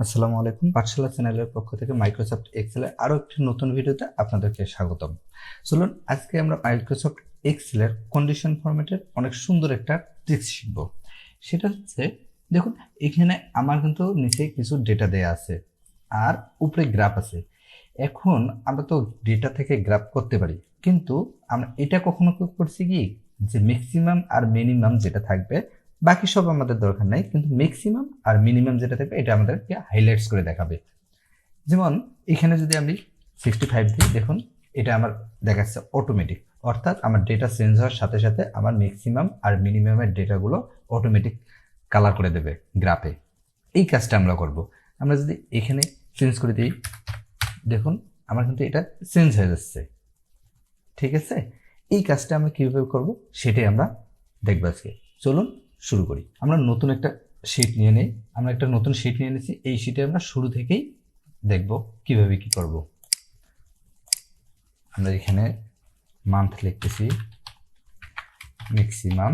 আসসালামু আলাইকুম। পাঠশালা চ্যানেলের পক্ষ থেকে মাইক্রোসফট এক্সেলের আরও একটি নতুন ভিডিওতে আপনাদেরকে স্বাগতম। চলুন আজকে আমরা মাইক্রোসফট এক্সেলের কন্ডিশন ফরম্যাটের অনেক সুন্দর একটা ট্রিক্স শিখব। সেটা হচ্ছে, দেখুন এখানে আমার কিন্তু নিচে কিছু ডেটা দেয়া আছে আর উপরে গ্রাফ আছে। এখন আমরা তো ডেটা থেকে গ্রাফ করতে পারি, কিন্তু আমরা এটা কখনো করছি কি যে ম্যাক্সিমাম আর মিনিমাম যেটা থাকবে, বাকি সব আমাদের দরকার নাই, কিন্তু ম্যাক্সিমাম আর মিনিমাম যেটা থাকবে এটা আমাদেরকে হাইলাইটস করে দেখাবে। যেমন এখানে যদি আমি 65 দিই, দেখুন এটা আমার দেখাচ্ছে অটোমেটিক, অর্থাৎ আমার ডেটা চেঞ্জ হওয়ার সাথে সাথে আমার ম্যাক্সিমাম আর মিনিমামের ডেটাগুলো অটোমেটিক কালার করে দেবে গ্রাফে। এই কাজটা আমরা করব। আমরা যদি এখানে চেঞ্জ করে দিই, দেখুন আমার কিন্তু এটা চেঞ্জ হয়ে যাচ্ছে। ঠিক আছে, এই কাজটা আমরা কীভাবে করব সেটাই আমরা দেখব আজকে। চলুন শুরু করি। আমরা নতুন একটা শিট নিয়ে নেই। আমরা একটা নতুন শিট নিয়ে নিয়েছি। এই শিটে আমরা শুরু থেকেই দেখব কিভাবে কি করব। আমরা এখানে মান্থ লিখতেছি, ম্যাক্সিমাম,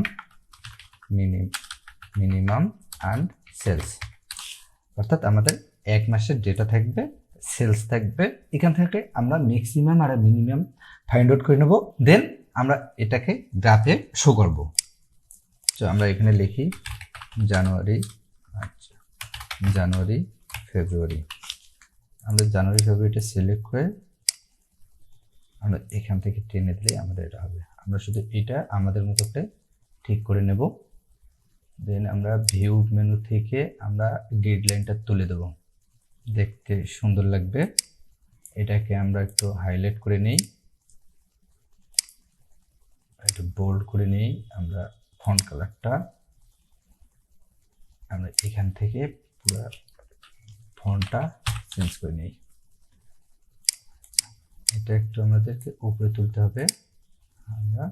মিনিমাম অ্যান্ড সেলস, অর্থাৎ আমাদের এক মাসের ডেটা থাকবে, সেলস থাকবে। এখান থেকে আমরা ম্যাক্সিমাম আর মিনিমাম ফাইন্ড আউট করে নেব, দেন আমরা এটাকে গ্রাফে শো করব। তো আমরা এখানে লিখি জানুয়ারি, আচ্ছা জানুয়ারি ফেব্রুয়ারি। আমরা জানুয়ারি ফেব্রুয়ারিটা সিলেক্ট করে আমরা এখান থেকে টেনে দিলে আমাদের এটা হবে। আমরা শুধু এটা আমাদের মতো করে ঠিক করে নেব, দেন আমরা ভিউ মেনু থেকে আমরা গ্রিড লাইনটা তুলে দেব, দেখতে সুন্দর লাগবে। এটাকে আমরা একটু হাইলাইট করে নিই, একটু বোল্ড করে নিই। আমরা ফন্ট কালারটা আমরা এখান থেকে পুরো ফন্টটা চেঞ্জ করে নিই। এটা একটু আমাদেরকে উপরে তুলতে হবে, আমরা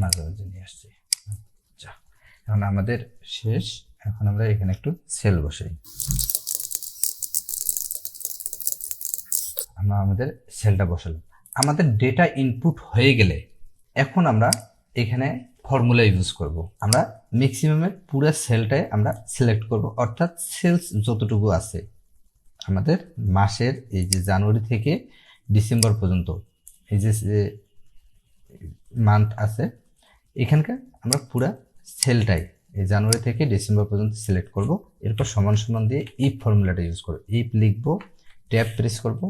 মাঝামাঝি নিয়ে আসছি। আচ্ছা, এখন আমাদের শেষ। এখন আমরা এখানে একটু সেল বসাই। আমরা আমাদের সেলটা বসালাম। আমাদের ডেটা ইনপুট হয়ে গেলে এখন আমরা এখানে ফর্মুলা ইউজ করব। আমরা ম্যাক্সিমামের পুরো সেলটাই আমরা সিলেক্ট করব, অর্থাৎ সেলস যতটুকু আছে আমাদের মাসের, এই যে জানুয়ারি থেকে ডিসেম্বর পর্যন্ত এই যে মান্থ আছে, এখানকার আমরা পুরো সেলটাই এই জানুয়ারি থেকে ডিসেম্বর পর্যন্ত সিলেক্ট করব। এরপর সমান সমান দিয়ে ইফ ফর্মুলাটা ইউজ করব, ইফ লিখব, ট্যাব প্রেস করব।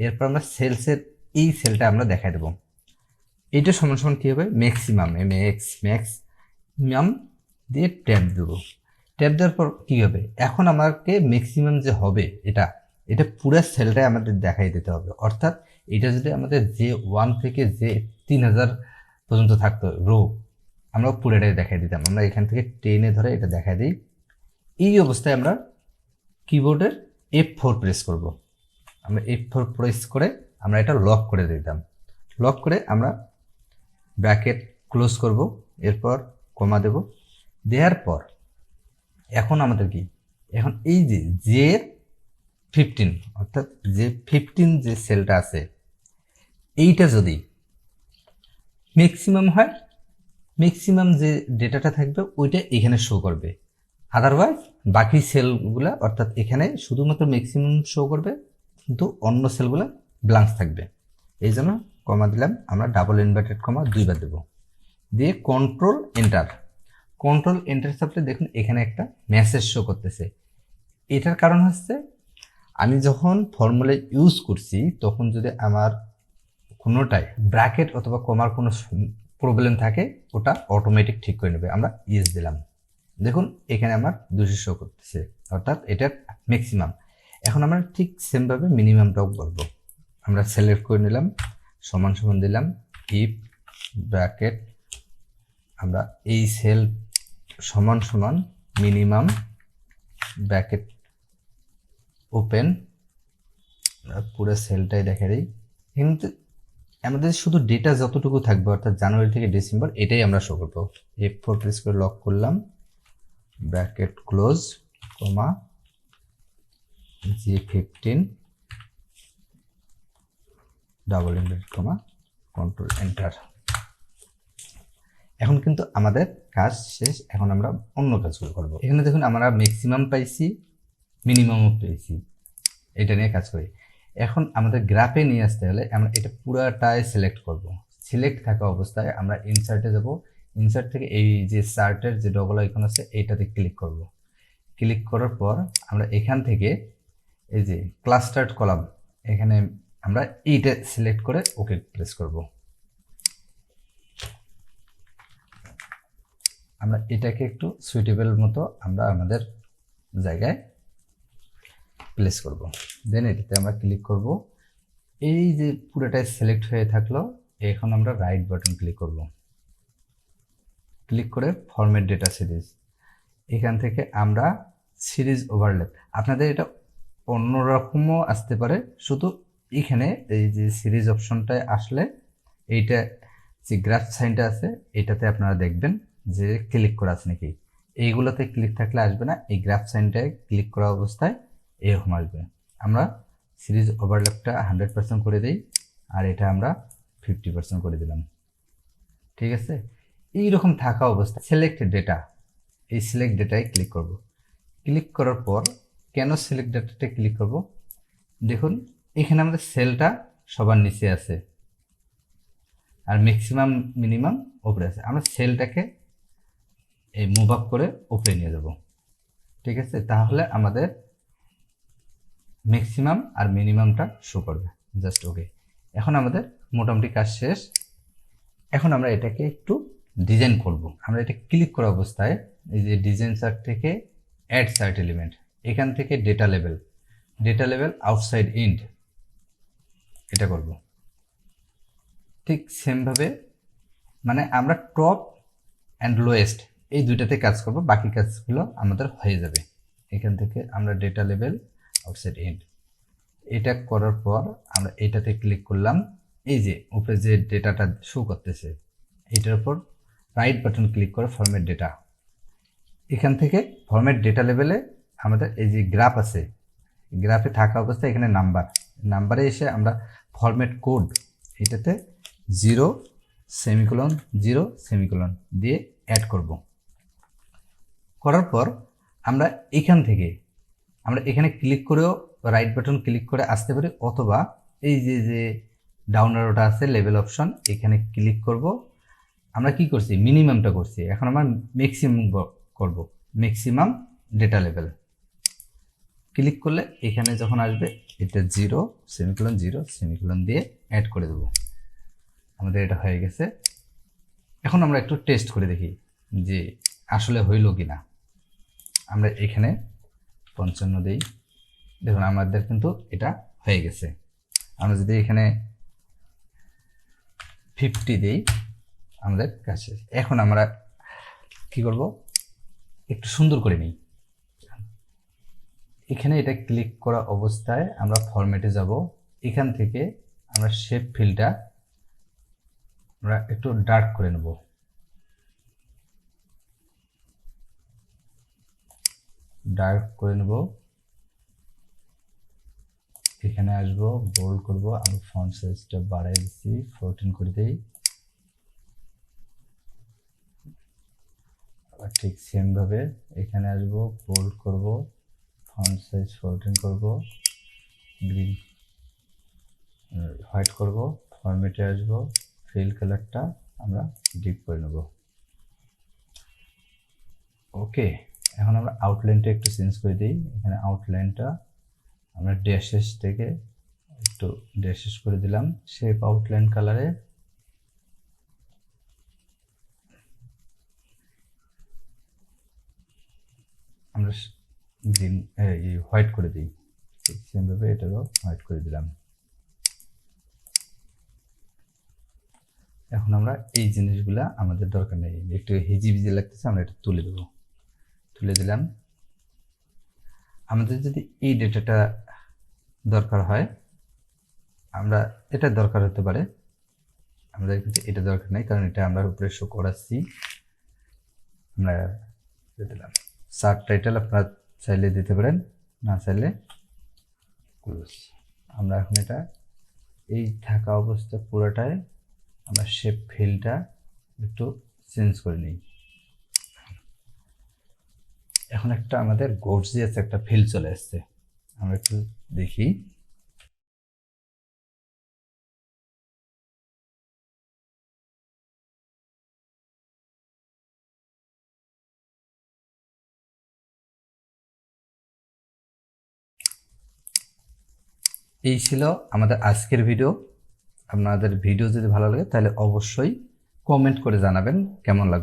এরপর আমরা সেলসের এই সেলটা আমরা দেখাই দেবো। এইটা সমান সমান কী হবে, ম্যাক্সিমাম, ম্যাক্সিমাম দিয়ে ট্যাব দেবো। ট্যাব দেওয়ার পর কী হবে, এখন আমাকে ম্যাক্সিমাম যে হবে এটা পুরো সেলটাই আমাদের দেখাই দিতে হবে। অর্থাৎ এটা যদি আমাদের যে 1 থেকে যে 3000 পর্যন্ত থাকতো রো, আমরা পুরোটাই দেখাই দিতাম। আমরা এখান থেকে টেনে ধরে এটা দেখাই দিই। এই অবস্থায় আমরা কিবোর্ডের F4 প্রেস করব। আমরা F4 প্রেস করে আমরা এটা লক করে দিতাম। লক করে আমরা ব্র্যাকেট ক্লোজ করব, এরপর কমা দেব। দেওয়ার পর এখন আমাদের কি, এখন এই যে 15, অর্থাৎ যে 15 যে সেলটা আছে, এইটা যদি ম্যাক্সিমাম হয়, ম্যাক্সিমাম যে ডেটাটা থাকবে ওইটা এখানে শো করবে। আদারওয়াইজ বাকি সেলগুলো, অর্থাৎ এখানে শুধুমাত্র ম্যাক্সিমাম শো করবে, কিন্তু অন্য সেলগুলো ব্ল্যাঙ্ক থাকবে। এই জন্য কমা দিলাম। আমরা ডাবল ইনভার্টেড কমা 2 বার দেবো, দিয়ে কন্ট্রোল এন্টার। কন্ট্রোল এন্টার চাপলে দেখুন এখানে একটা মেসেজ শো করতেছে। এটার কারণ হচ্ছে, আমি যখন ফর্মুলা ইউজ করছি তখন যদি আমার কোনোটাই ব্র্যাকেট অথবা কমার কোনো প্রবলেম থাকে, ওটা অটোমেটিক ঠিক করে নেবে। আমরা ইয়েস দিলাম, দেখুন এখানে আমার 200 শো করতেছে, অর্থাৎ এটার ম্যাক্সিমাম। এখন আমরা ঠিক সেমভাবে মিনিমামটাও করব। আমরা সিলেক্ট করে নিলাম, সমান সমান দিলাম, ইফ ব্র্যাকেট আমরা এই সেল সমান সমান মিনিমাম ব্র্যাকেট ওপেন, পুরো সেলটাই দেখা দিই। কিন্তু আমাদের শুধু ডেটা যতটুকু থাকবে, অর্থাৎ জানুয়ারি থেকে ডিসেম্বর, এটাই আমরা শো করবো। F4 প্রেস করে লক করলাম, ব্র্যাকেট ক্লোজ, কমা G15 double inverted comma, control enter. এখন কিন্তু আমাদের কাজ শেষ। এখন আমরা অন্য কাজগুলো করব। এখানে দেখুন আমরা ম্যাক্সিমাম পাইছি, মিনিমামও পেয়েছি, এটা নিয়ে কাজ করি। এখন আমাদের গ্রাফে নিয়ে আসতে হলে আমরা এটা পুরাটাই সিলেক্ট করব। সিলেক্ট থাকা অবস্থায় আমরা ইনসার্টে যাব, ইনসার্ট থেকে এই যে চার্টের যে ডবল আইকন আছে এইটাতে ক্লিক করব। ক্লিক করার পর আমরা এখান থেকে এই যে ক্লাস্টার্ড কলাম, এখানে আমরা এইটা সিলেক্ট করে ওকে প্রেস করব। আমরা এটাকে একটু সুইটেবল মতো আমরা আমাদের জায়গায় প্লেস করব। দেন এটাতে আমরা ক্লিক করব। এই যে পুরোটাই সিলেক্ট হয়ে থাকলো, এখন আমরা রাইট বাটন ক্লিক করব। ক্লিক করে ফরম্যাট ডেটা সিরিজ, এখান থেকে আমরা সিরিজ ওভারল্যাপ, আপনাদের এটা অন্যরকমও আসতে পারে, শুধু এখানে এই যে সিরিজ অপশনটায় আসলে এইটা যে গ্রাফ সাইনটা আছে এটাতে আপনারা দেখবেন যে ক্লিক করা আছে নাকি। এইগুলোতে ক্লিক থাকলে আসবে না, এই গ্রাফ সাইনটায় ক্লিক করা অবস্থায় এরকম আসবে। আমরা সিরিজ ওভারল্যাপটা 100% করে দিই, আর এটা আমরা 50% করে দিলাম। ঠিক আছে, এইরকম থাকা অবস্থা সিলেক্ট ডেটা, এই সিলেক্ট ডেটায় ক্লিক করব। ক্লিক করার পর কেন সিলেক্ট ডেটাতে ক্লিক করব, দেখুন এখানে আমাদের সেলটা সবার নিচে আছে আর ম্যাক্সিমাম মিনিমাম উপরে আছে। আমরা সেলটাকে এই মুভ আপ করে উপরে নিয়ে যাব। ঠিক আছে, তাহলে আমাদের ম্যাক্সিমাম আর মিনিমামটা শো করবে। জাস্ট ওকে, এখন আমাদের মোটামুটি কাজ শেষ। এখন আমরা এটাকে একটু ডিজাইন করব। আমরা এটা ক্লিক করা অবস্থায় এই যে ডিজাইন চার্ট থেকে অ্যাড চার্ট এলিমেন্ট, এখান থেকে ডেটা লেভেল আউটসাইড ইন্ড এটা করব। ঠিক সেমভাবে মানে আমরা টপ অ্যান্ড লোয়েস্ট এই দুইটাতে কাজ করব, বাকি কাজগুলো আমাদের হয়ে যাবে। এখান থেকে আমরা ডেটা লেভেল আউটসাইড ইন্ড এটা করার পর আমরা এটাতে ক্লিক করলাম। এই যে উপরে যে ডেটাটা শো করতেছে এটার উপর রাইট বাটন ক্লিক করে ফরম্যাট ডেটা, এখান থেকে ফরম্যাট ডেটা লেভেলে আমাদের এই যে গ্রাফ আছে, গ্রাফে থাকা অবস্থায় এখানে নাম্বারে এসে আমরা ফরম্যাট কোড এটাতে 0:0 দিয়ে অ্যাড করব। করার পর আমরা এখান থেকে আমরা এখানে ক্লিক করেও রাইট বাটন ক্লিক করে আসতে পারি, অথবা এই যে ডাউন অ্যারোটা আছে লেভেল অপশন, এখানে ক্লিক করব। আমরা কি করছি, মিনিমামটা করছি, এখন আমরা ম্যাক্সিমাম করব, ম্যাক্সিমাম ডেটা লেভেল ক্লিক করলে এখানে যখন আসবে এটা 0:0 দিয়ে অ্যাড করে দেব। আমাদের এটা হয়ে গেছে। এখন আমরা একটু টেস্ট করে দেখি যে আসলে হইল কি না। আমরা এখানে 55 দিই, দেখুন আমাদের কিন্তু এটা হয়ে গেছে। আমরা যদি এখানে 50 দিই আমাদের কাছে। এখন আমরা কি করব, একটু সুন্দর করে নিই। এখানে এটা ক্লিক করা অবস্থায় আমরা ফরম্যাটে যাব, এখান থেকে আমরা শেপ ফিলটা আমরা একটু ডার্ক করে নেব। এখানে আসবো, বোল্ড করব, আমি ফন্ট সাইজটা বাড়াই দিচ্ছি, 14 করে দিই। আবার ঠিক সেম ভাবে এখানে আসবো, বোল্ড করব, ফন্ট সাইজ 14 করব, গ্রিন হোয়াইট করব, ফরম্যাটে আসবো, ফিল কালারটা আমরা ডিপ করে নেব। ওকে, এখন আমরা আউটলাইনটা একটু চেঞ্জ করে দিই। এখানে আউটলাইনটা আমরা ড্যাশেস থেকে একটু ড্যাশেস করে দিলাম। শেপ আউটলাইন কালারে আমরা গ্রিন হোয়াইট করে দিই, সেমভাবে এটারও হোয়াইট করে দিলাম। এখন আমরা এই জিনিসগুলা আমাদের দরকার নেই, একটু হিজিবিজি লাগতেছে, আমরা এটা তুলে দিলাম। আমাদের যদি এই ডেটাটা দরকার হয়, আমরা এটা দরকার হতে পারে, আমাদের কিন্তু এটা দরকার নেই, কারণ এটা আমরা উপরে শো করাচ্ছি। আমরা দিলাম সাব টাইটেল, আপনারা চাইলে দিতে পারেন, না চাইলে ক্লোজ। আমরা এখন এটা এই থাকা অবস্থা পুরোটায় আমরা শেপ ফিলটা একটু চেঞ্জ করে নিই। এখন একটা আমাদের গর্জিয়াস একটা ফিল চলে আসছে, আমরা একটু দেখি। এই ছিল আমাদের আজকের ভিডিও। আপনাদের ভিডিও যদি ভালো লাগে তাহলে অবশ্যই কমেন্ট করে জানাবেন কেমন লাগবে।